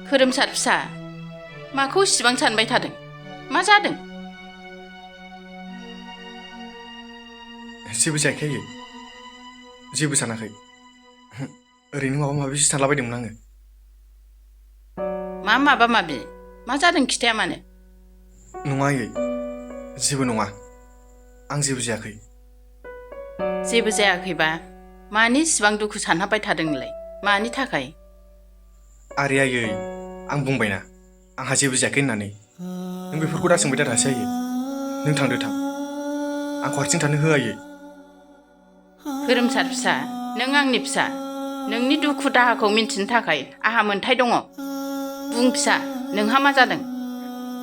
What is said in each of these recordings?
खोरोमसार फिसा माखौ इसिबां सानबाय थादों मा जादों जेबो जायाखै आयै जेबो सानाखै ओरैनो माबा माबिसो सानलाबायदोंमोन आङो माबा माबि मा जादों खिथाया मानो नङा आयै जेबो नङा आं जेबो जायाखै जेबो जायाखैबा मानि इसिबां दुखु सानहाबबाय थादों नोंलाय मानि थाखाय आरे आयै आं बुंबायना आंहा जेबो जायाखै होननानै नों बेफोरखौ दा सोंबाय थासै आयै नों थांदो थां आंखौ हारसिं थानो हो आयै खोरोमसार फिसा नों आंनि फिसा नोंनि दुखु दाहाखौ मिन्थिनो थाखाय आंहा मोन्थाय दङ बुं फिसा नोंहा मा जादों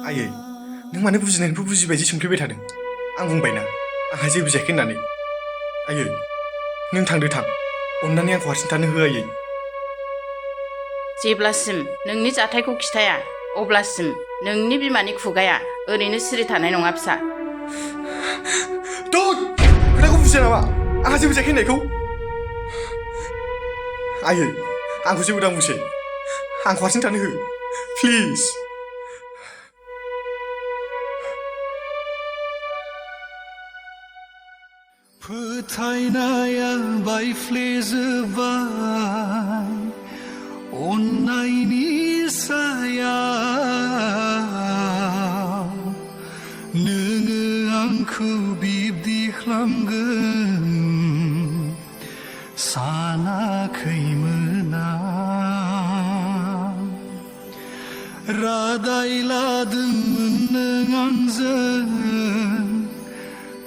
आयै नों मानो बुजिनायनिफ्राय बुजिबायदि सोंफैबाय थादों आं बुंबायना आंहा जेबो जायाखै होननानै आयै नों थांदो थां अननानै आंखौ हारसिं थानो हो आयै जेब्लासिम नोंनि जाथायखौ खिथाया अब्लासिम नोंनि बिमानि खुगाया ओरैनो सिरि थानाय नङा फिसा खोथाखौ बुजिया नामा आंहा जेबो जायाखै होननायखौ आयै आंखौ जेबो दाबुंसै आंखौ हारसिं थानो हो प्लिज फोथायनाया बायफ्लेजोबबाय अननायनि सायाव नोङो आंखौ बिब्दि खालामगोन सानाखैमोन आं रादाय लादोंमोन नों आंजों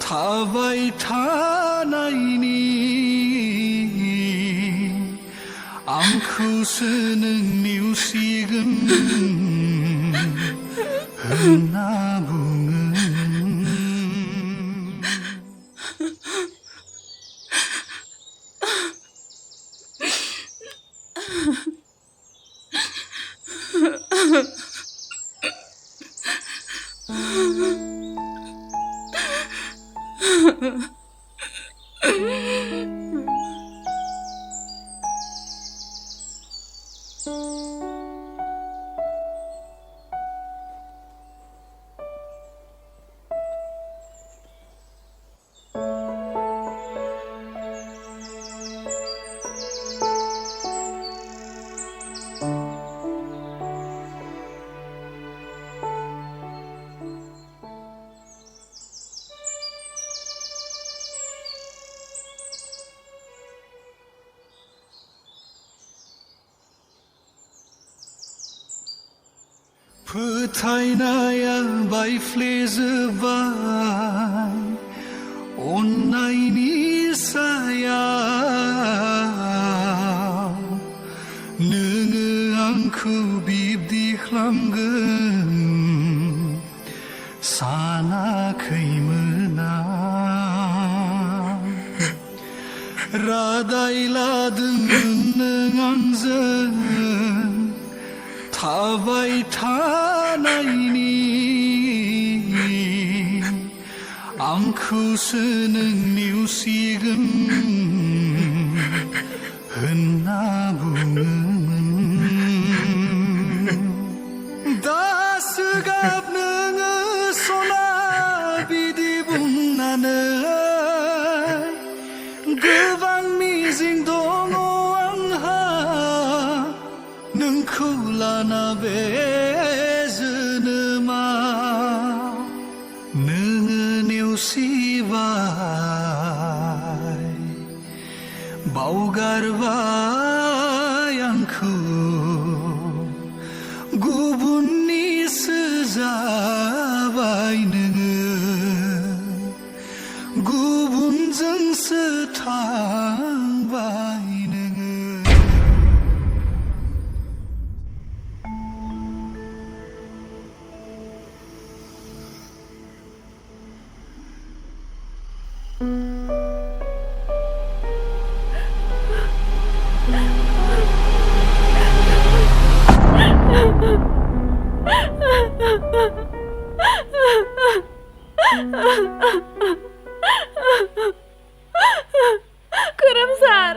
थाबाय थानायनि आंखौसो नों नेवसिगोन होनना बुङो फोथायनाया बायफ्लेजोबबाय अननायनि सायाव नोङो आंखौ बिब्दि खालामगोन सानाखैमोन आं रादाय लादोंमोन नों आंजों थाबाय थानायनि आंखौसो नों नेवसिगोन होनना बुङोमोन दासो गाब नोङो सना बिदि बुंनानै गोबां मिजिं दङ आंहा नोंखौ लाना बे जोनोमा नोङो नेवसिबाय बावगारबाय आंखौ गुबुननिसो जाबाय नोङो गुबुनजोंसो थांबाय नोङो खोरोमसार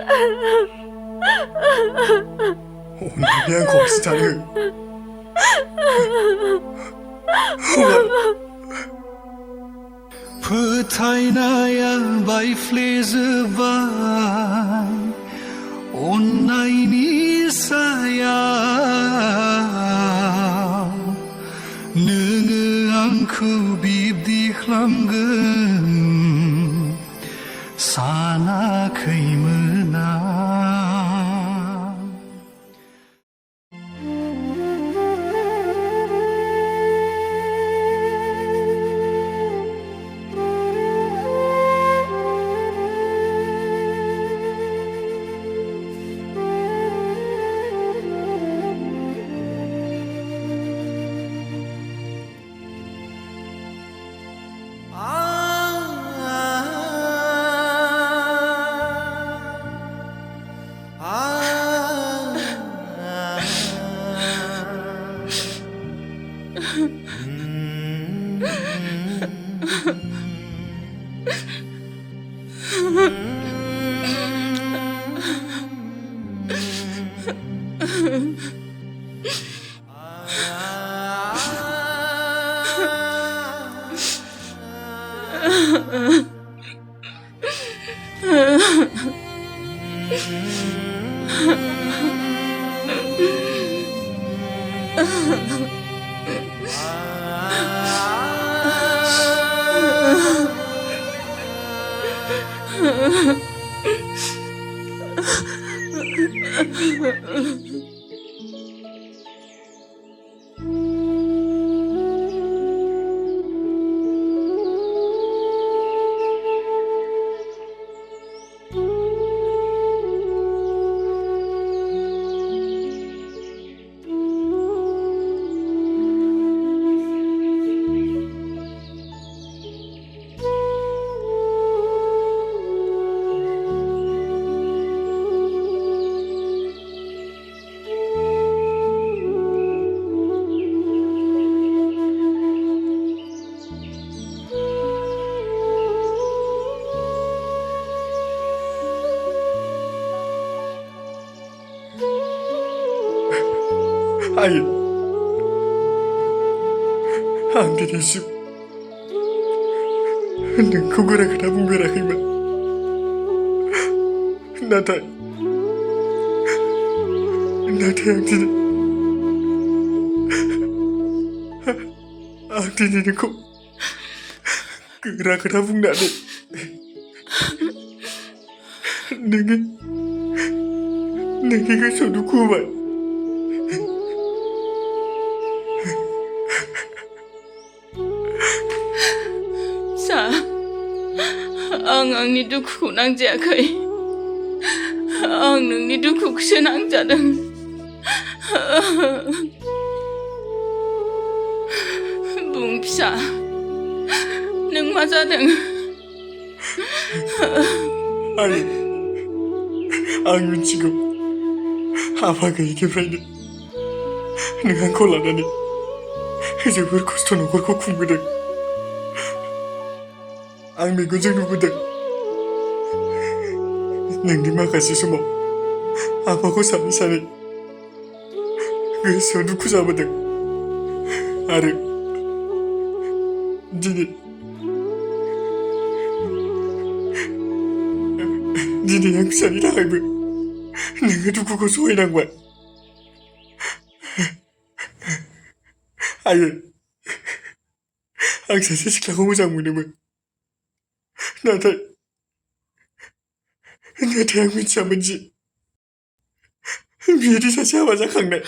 अन्नानै आंखौ हारसिं थानो हो फोथायनाया बायफ्लेजोबबाय अन्नायनि सायाव नोङो आंखौ बिब्दि खालामगोन सानाखैमोन आं आइ आं दिनैसिम नोंखौ गोरा खोथा बुंफेराखैमोन नाथाय आं दिनै नोंखौ गोरा खोथा बुंनानै नोंनि गोसोआव दुखु होबाय आं आंनि दुखुखौ नांजायाखै आं नोंनि दुखुखौसो नांजादों बुं फिसा नों मा जादों आं मिथिगौ हाबा गैयिनिफ्रायनो नों आंखौ लानानै जोबोर खस्थ' न'खरखौ खुंबोदों आं मेगनजों नुबोदों नोंनि माखासे समाव आफाखौ सानै सानै गोसोआव दुखु जाबोदों आरो दिनै आं फिसानि थाखायबो नोङो दुखुखौ सहायनांबाय आयै आं सासे सिख्लाखौ मोजां मोनोमोन नाथाय आं मिथियामोन जि बियोदि सासे हाबा जाखांनाय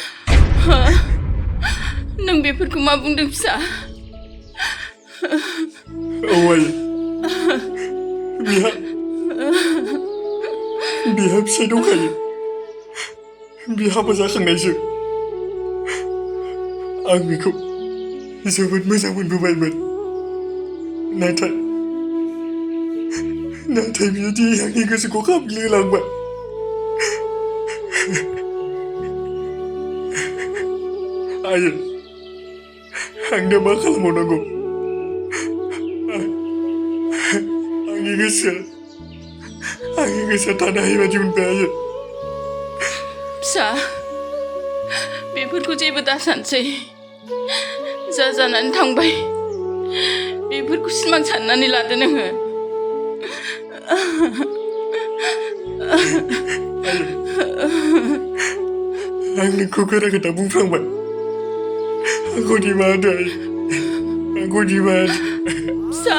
नों बेफोरखौ मा बुंदों फिसा औ आयै बिहा फिसाइ दंखायो बि हाबा जाखांनायसो आं बेखौ जोबोद मोजां मोनबोबायमोन नाथाय बियो दि आंनि गोसोखौ खामग्लिहोलांबाय आयै आं दा मा खालामबावनांगौ आंनि गोसोआ थानो हायि बादि मोनबाय आयै फिसा बेफोरखौ जेबो दासानसै जा जानानै थांबाय बेफोरखौ सिमां साननानै लादो नोङो आं नोंखौ गोरा खोथा बुंफ्लांबाय आंखौ निमाहा होदो आयै आंखौ निमाहा होदो फिसा